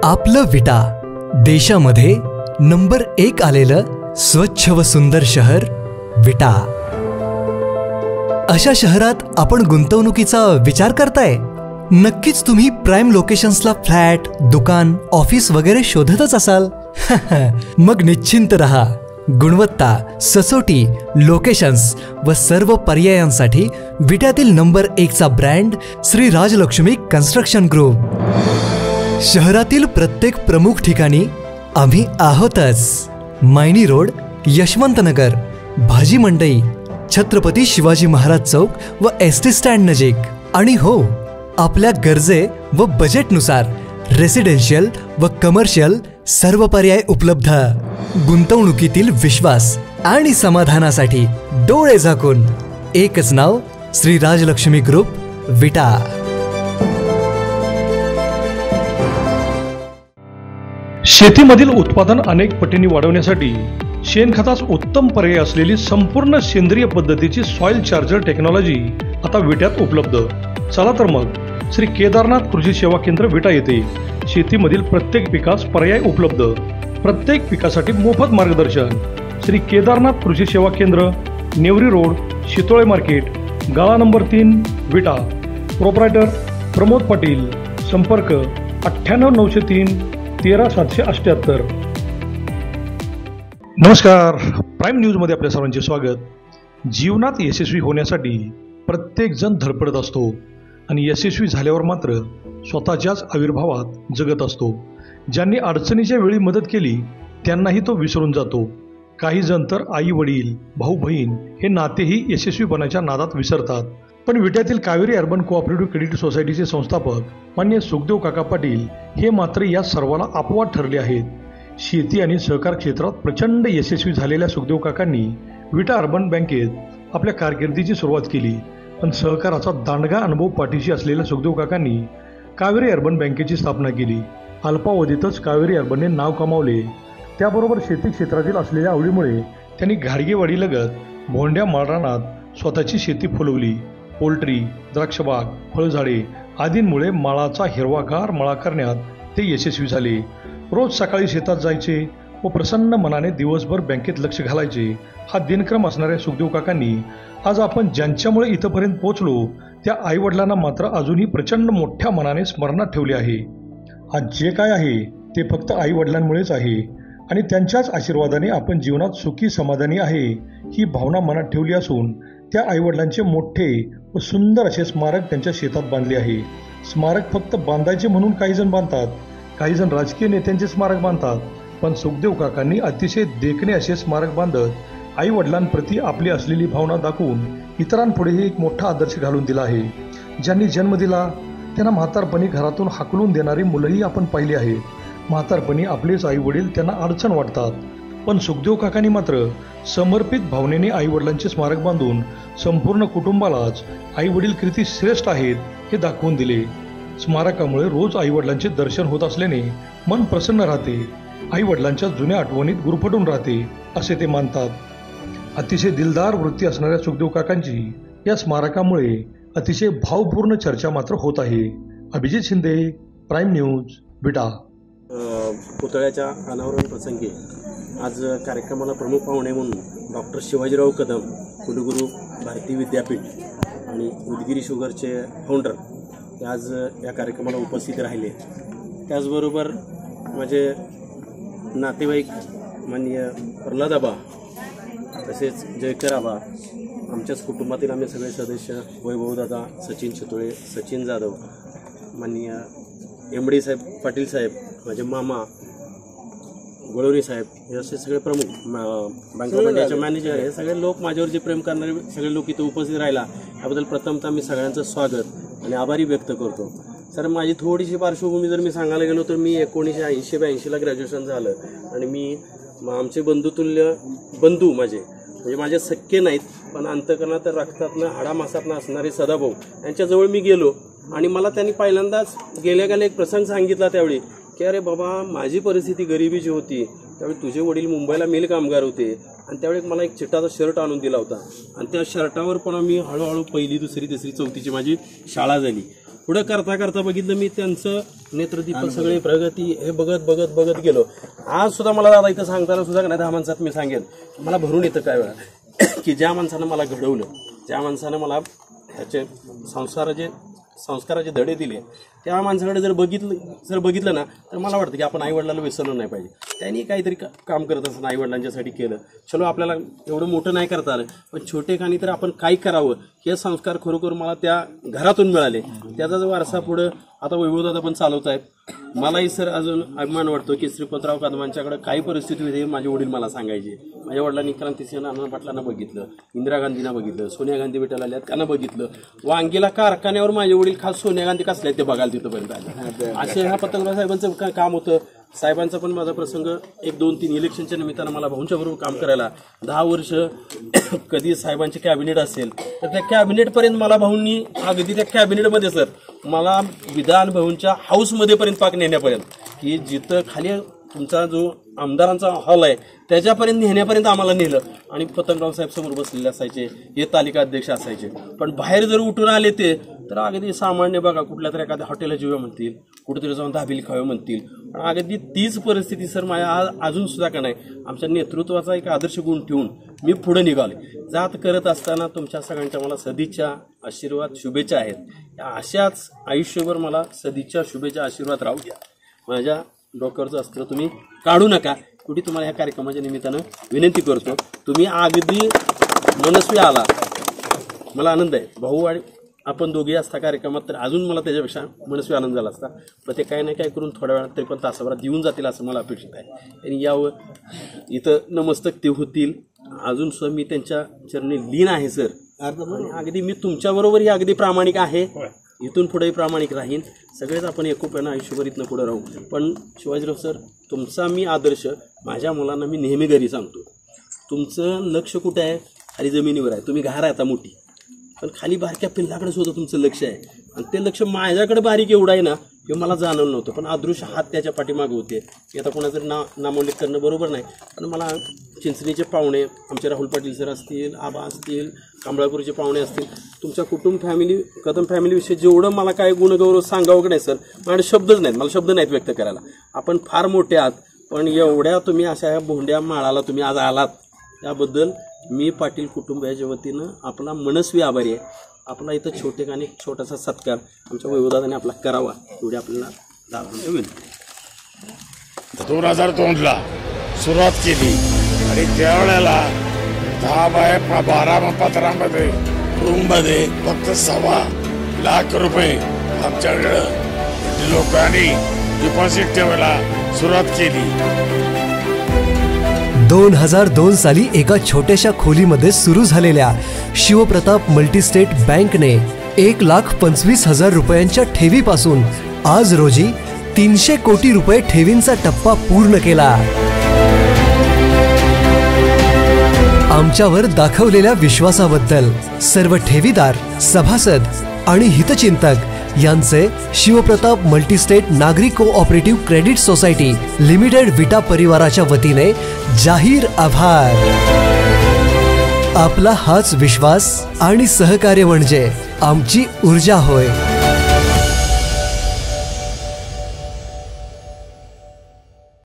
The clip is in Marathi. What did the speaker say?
आपलं विटा देशामध्ये नंबर 1 आलेलं स्वच्छ व सुंदर शहर विटा। अशा शहरात आपण गुंतवणुकीचा विचार करताय? नक्कीच तुम्ही प्राइम लोकेशन्सला फ्लॅट, दुकान, ऑफिस वगैरे शोधतच असाल। मग निश्चिंत रहा, गुणवत्ता, सचोटी, लोकेशन्स व सर्व पर्यायांसाठी विट्यातील नंबर 1 चा brand Shri Rajalakshmi construction group. शहरातील प्रत्येक प्रमुख ठिकाणी आम्ही आहोतच। मायनी रोड, यशवंतनगर, भाजी मंडई, छत्रपती शिवाजी महाराज चौक व एसटी स्टँड नजीक। आणि हो, आपल्या गरजे व बजेटनुसार रेसिडेन्शियल व कमर्शियल सर्व पर्याय उपलब्ध। गुंतवणुकीतील विश्वास आणि समाधानासाठी डोळे झाकून एकच नाव, श्री राजलक्ष्मी ग्रुप, विटा। शेतीमधील उत्पादन अनेक पटींनी वाढवण्यासाठी शेणखताच उत्तम पर्याय असलेली संपूर्ण सेंद्रिय पद्धतीची सॉइल चार्जर टेक्नॉलॉजी आता विट्यात उपलब्ध। चला तर मग श्री केदारनाथ कृषी सेवा केंद्र विटा येथे शेतीमधील प्रत्येक पिकास पर्याय उपलब्ध। प्रत्येक पिकासाठी मोफत मार्गदर्शन। श्री केदारनाथ कृषी सेवा केंद्र, नेवरी रोड, शितोळे मार्केट, गाळा नंबर 3, विटा। प्रोप्रायटर प्रमोद पाटील। संपर्क 98 903 13778। नमस्कार, प्राईम न्यूजमध्ये आपल्या सर्वांचे स्वागत। जीवनात यशस्वी होण्यासाठी प्रत्येक जण धडपडत असतो आणि यशस्वी झाल्यावर मात्र स्वतःच्याच आविर्भावात जगत असतो। ज्यांनी अडचणीच्या वेळी मदत केली त्यांनाही तो विसरून जातो। काही जण तर आई वडील, भाऊ बहीण हे नातेही यशस्वीपणाच्या नादात विसरतात। पण विट्यातील कावेरी अर्बन कोऑपरेटिव्ह क्रेडिट सोसायटीचे संस्थापक मान्य सुखदेव काका पाटील हे मात्र या सर्वाला अपवाद ठरले आहेत। शेती आणि सहकार क्षेत्रात प्रचंड यशस्वी झालेल्या सुखदेव काकांनी विटा अर्बन बँकेत आपल्या कारकिर्दीची सुरुवात केली। पण सहकाराचा दांडगा अनुभव पाठीशी असलेल्या सुखदेव काकांनी कावेरी अर्बन बँकेची स्थापना केली। अल्पावधीतच कावेरी अर्बनने नाव कमावले। त्याबरोबर शेती क्षेत्रातील असलेल्या आवडीमुळे त्यांनी घाडगेवाडीलगत भोंड्या माळरानात स्वतःची शेती फुलवली। पोल्ट्री, द्राक्षबाग, फळझाडे आदींमुळे माळाचा हिरवागार मळा करण्यात ते यशस्वी झाले। रोज सकाळी शेतात जायचे व प्रसन्न मनाने दिवसभर बँकेत लक्ष घालायचे। हा दिनक्रम असणाऱ्या सुखदेव काकांनी आज आपण ज्यांच्यामुळे इथपर्यंत पोहोचलो त्या आईवडिलांना मात्र अजूनही प्रचंड मोठ्या मनाने स्मरणात ठेवले आहे। आज जे काय आहे ते फक्त आईवडिलांमुळेच आहे आणि त्यांच्याच आशीर्वादाने आपण जीवनात सुखी समाधानी आहे ही भावना मनात ठेवली असून त्या आईवडिलांचे मोठे व सुंदर असे स्मारक त्यांच्या शेतात बांधले आहे। स्मारक फक्त बांधायचे म्हणून काही जण बांधतात, काही जण राजकीय नेत्यांचे स्मारक बांधतात, पण सुखदेव काकांनी अतिशय देखणे असे स्मारक बांधत आई वडिलांप्रती आपली असलेली भावना दाखवून इतरांपुढेही एक मोठा आदर्श घालून दिला आहे। ज्यांनी जन्म दिला त्यांना म्हातारपणी घरातून हाकलून देणारी मुलंही आपण पाहिली आहेत। म्हातारपणी आपलेच आई वडील त्यांना अडचण वाटतात, पण सुखदेव काकांनी मात्र समर्पित भावनेने आई वडिलांचे स्मारक बांधून संपूर्ण कुटुंबालाच आई वडील किती श्रेष्ठ आहेत हे दाखवून दिले। स्मारकामुळे रोज आई वडिलांचे दर्शन होत असल्याने मन प्रसन्न राहते, आई वडिलांच्या जुन्या आठवणीत गुरफटून राहते असे ते मानतात। अतिशय दिलदार वृत्ती असणाऱ्या सुखदेव काकांची या स्मारकामुळे अतिशय भावपूर्ण चर्चा मात्र होत आहे। अभिजित शिंदे, प्राईम न्यूज, विटा। पुतळ्याच्या अनावरण प्रसंगी आज कार्यक्रमाला प्रमुख पाहुणे म्हणून डॉक्टर शिवाजीराव कदम, कुलगुरू, भारतीय विद्यापीठ आणि उदगिरी शुगरचे फाउंडर ते आज या कार्यक्रमाला उपस्थित राहिले। त्याचबरोबर माझे नातेवाईक माननीय प्रल्हाद आबा, तसेच जयकर आबा, आमच्याच कुटुंबातील आम्ही सगळे सदस्य, वैभवदादा, सचिन चितोळे, सचिन जाधव, माननीय एमडी साहेब, पाटील साहेब, माझे मामा गोळवरी साहेब, हे असे सगळे प्रमुख बँक ऑफ इंडियाचे मॅनेजर, हे सगळे लोक, माझ्यावर जे प्रेम करणारे सगळे लोक इथे उपस्थित राहिला याबद्दल प्रथमतः मी सगळ्यांचं स्वागत आणि आभारी व्यक्त करतो। सर, माझी थोडीशी पार्श्वभूमी जर मी सांगायला गेलो तर मी 1980-82ला ग्रॅज्युएशन झालं आणि मी आमचे बंधुतुल्य बंधू म्हणजे माझे सख्खे नाहीत पण अंतकरणात रक्तातनं हाडामासातनं असणारे सदाभाऊ यांच्याजवळ मी गेलो आणि मला त्यांनी पहिल्यांदाच गेल्या एक प्रसंग सांगितला त्यावेळी की अरे बाबा, माझी परिस्थिती गरिबीची होती त्यावेळी तुझे वडील मुंबईला मिल कामगार होते आणि त्यावेळी मला एक चिट्टाचा शर्ट आणून दिला होता आणि त्या शर्टावर पण मी हळूहळू पहिली दुसरी तिसरी चौथीची माझी शाळा झाली. पुढं करता करता बघितलं मी त्यांचं नेत्रदीपक सगळे प्रगती हे बघत बघत बघत गेलो. आज सुद्धा मला दादा इथं सांगताना सुद्धा नाही 10 माणसात मी सांगेन मला भरून येतं काय वेळा की ज्या माणसानं मला घडवलं, ज्या माणसानं मला त्याचे संस्काराचे धडे दिले, त्या माणसाकडे जर बघितलं ना तर मला वाटतं की आपण आईवडिलांना विसरलो नाही पाहिजे. त्यांनी काहीतरी काम करत असताना आईवडिलांच्यासाठी केलं. चलो आपल्याला एवढं मोठं नाही करता आलं पण छोटेखानी तर आपण काय करावं हे संस्कार खरोखर मला त्या घरातून मिळाले. त्याचा जो वारसा पुढं आता वैभवदादा पण चालवत आहेत. मलाही सर अजून अभिमान वाटतो की श्रीपतराव कदमांच्याकडे काही परिस्थिती होती हे माझे वडील मला सांगायचे. माझ्या वडिलांनी क्रांतिसिंह नाना पाटलांना बघितलं, इंदिरा गांधींना बघितलं, सोनिया गांधी भेटायला आल्यात त्यांना बघितलं, वांगीला कारखान्यावर माझे वडील खास सोनिया गांधी कसल्या ते बघायला तिथपर्यंत आले. असे ह्या पतंगराव साहेबांचं काम होतं. साहेबांचा पण माझा प्रसंग 1, 2, 3 इलेक्शनच्या निमित्तानं मला भाऊंच्या बरोबर काम करायला 10 वर्ष कधी साहेबांचे कॅबिनेट असेल तर त्या कॅबिनेटपर्यंत मला भाऊंनी अगदी त्या कॅबिनेटमध्ये सर मला विधान भवनच्या हाऊसमध्ये पर्यंत पाक नेण्यापर्यंत की जिथं खाली तुमचा जो आमदारांचा हॉल आहे त्याच्यापर्यंत नेण्यापर्यंत आम्हाला नेलं. आणि पतंगराव साहेब समोर बसलेले असायचे, हे तालिका अध्यक्ष असायचे. पण बाहेर जर उठून आले ते तर अगदी सामान्य बघा कुठल्या तरी एखाद्या हॉटेलला जेव्हा म्हणतील, कुठेतरी जाऊन दाबेली खावे म्हणतील. पण अगदी तीच परिस्थिती सर माझ्या अजून सुद्धा का नाही आमच्या नेतृत्वाचा एक आदर्श गुण ठेवून मी पुढे निघाले. जात करत असताना तुमच्या सगळ्यांच्या मला सदिच्छा, आशीर्वाद, शुभेच्छा आहेत. या अशाच आयुष्यभर मला सदिच्छा, शुभेच्छा, आशीर्वाद राहू द्या. माझ्या डोक्यावरचं अस्त्र तुम्ही काढू नका. कुठे तुम्हाला या कार्यक्रमाच्या निमित्तानं विनंती करतो, तुम्ही अगदी मनस्वी आला, मला आनंद आहे. भाऊ आणि आपण दोघे असता कार्यक्रमात तर अजून मला त्याच्यापेक्षा मनस्वी आनंद झाला असता. पण ते काही नाही काय करून थोड्या वेळात तरी पण तासाभरात येऊन जातील असं मला अपेक्षित आहे. आणि यावं इथं नमस्तक ते होतील. अजून सुद्धा मी त्यांच्या चरणी लीन आहे सर. अगदी मी तुमच्याबरोबरही अगदी प्रामाणिक आहे, इथून पुढेही प्रामाणिक राहीन. सगळेच आपण एकोप्यानं आयुष्यभर इथनं पुढे राहू. पण शिवाजीराव सर तुमचा मी आदर्श माझ्या मुलांना मी नेहमी घरी सांगतो. तुमचं लक्ष कुठे आहे? खाली जमिनीवर आहे. तुम्ही घार आहे आता मोठी, पण खाली बारक्या पिल्लाकडे सुद्धा तुमचं लक्ष आहे. आणि ते लक्ष माझ्याकडे बारीक एवढं आहे ना हे मला जाणवलं नव्हतं. पण अदृश्य हात त्याच्या पाठीमागे होते. आता कोणाचं नामोल्लेख करणं बरोबर नाही, पण मला चिंचणीचे पाहुणे आमचे राहुल पाटील सर असतील, आबा असतील, कांबळापूरचे पाहुणे असतील, तुमच्या कदम फॅमिलीविषयी जेवढं मला काय गुणगौरव सांगावं की नाही सर, माझ्याकडे शब्दच नाहीत. मला शब्द नाहीत व्यक्त करायला. आपण फार मोठे आहात, पण एवढ्या तुम्ही अशा ह्या भोंड्या माळाला तुम्ही आज आलात त्याबद्दल मी पाटील कुटुंबियाच्या वतीनं आपला मनस्वी आभारी आहे. आपला इथं छोटासा सत्कार आमच्या वैभवदादाने आपला करावा एवढी आपल्याला दाखवण्याची विनंती. 2002ला सुरुवात केली आणि त्यावेळेला 10 बाय 12 पत्रामध्ये रूममध्ये फक्त 1.25 लाख रुपये आमच्याकडं लोकांनी डिपॉझिट ठेवायला सुरुवात केली. 2002 साली एका छोट्याशा खोलीमध्ये सुरू झालेल्या शिवप्रताप मल्टीस्टेट बँकने 1,25,000 रुपयांच्या ठेवीपासून आज रोजी 300 कोटी रुपये ठेवींचा टप्पा पूर्ण केला. आमच्यावर दाखवलेल्या विश्वासाबद्दल सर्व ठेवीदार, सभासद आणि हितचिंतक यांचे शिवप्रताप मल्टीस्टेट नागरी कोऑपरेटिव्ह क्रेडिट सोसायटी लिमिटेड विटा परिवाराच्या वतीने जाहीर आभार. आपला हाच विश्वास आणि सहकार्य म्हणजे आमची ऊर्जा होय.